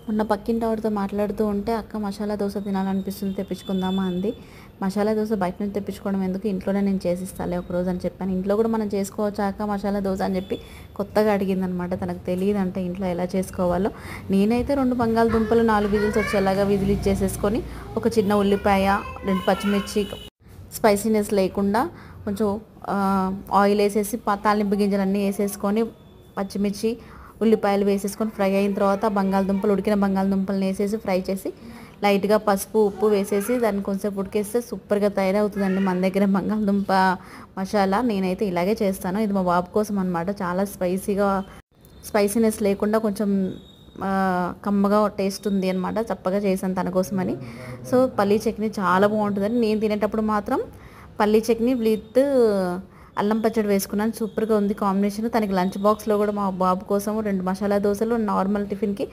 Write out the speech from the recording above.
మొన్న పక్కింటి ఆవిడతో మాట్లాడుతూ ఉంటే అక్క మసాలా దోశ తినాలనిపిస్తుంది తెప్పించుకుందామా అంది. మసాలా దోశ బయట నుంచి తెప్పించుకోవడం ఎందుకు, ఇంట్లోనే నేను చేసిస్తాలే ఒకరోజు అని చెప్పాను. ఇంట్లో కూడా మనం చేసుకోవచ్చా అక్క మసాలా దోశ అని చెప్పి కొత్తగా అడిగిందనమాట. తనకు తెలియదంటే ఇంట్లో ఎలా చేసుకోవాలో. నేనైతే 2 బంగాళదుంపలు 4 విజిల్స్ వచ్చేలాగా విజిల్ ఇచ్చేసేసుకొని ఒక చిన్న ఉల్లిపాయ, 2 పచ్చిమిర్చి, స్పైసీనెస్ లేకుండా కొంచెం ఆయిల్ వేసేసి తాలింపు గింజలన్నీ వేసేసుకొని పచ్చిమిర్చి ఉల్లిపాయలు వేసేసుకొని ఫ్రై అయిన తర్వాత బంగాళదుంపలు, ఉడికిన బంగాళదుంపలను వేసేసి ఫ్రై చేసి లైట్గా పసుపు ఉప్పు వేసేసి దాన్ని కొంచెంసేపు ఉడికేస్తే సూపర్గా తయారవుతుందండి మన దగ్గర బంగాళదుంప మసాలా. నేనైతే ఇలాగే చేస్తాను. ఇది మా బాబు కోసం అనమాట. చాలా స్పైసీనెస్ లేకుండా కొంచెం కమ్మగా టేస్ట్ ఉంది అనమాట. చప్పగా చేశాను తన కోసమని. సో పల్లీ చట్నీ చాలా బాగుంటుందని నేను తినేటప్పుడు మాత్రం పల్లీ చట్నీ విత్ అల్లం పచ్చడి వేసుకున్నాను. సూపర్గా ఉంది కాంబినేషన్. తనకి లంచ్ బాక్స్లో కూడా మా బాబు కోసం 2 మసాలా దోశలు, నార్మల్ టిఫిన్కి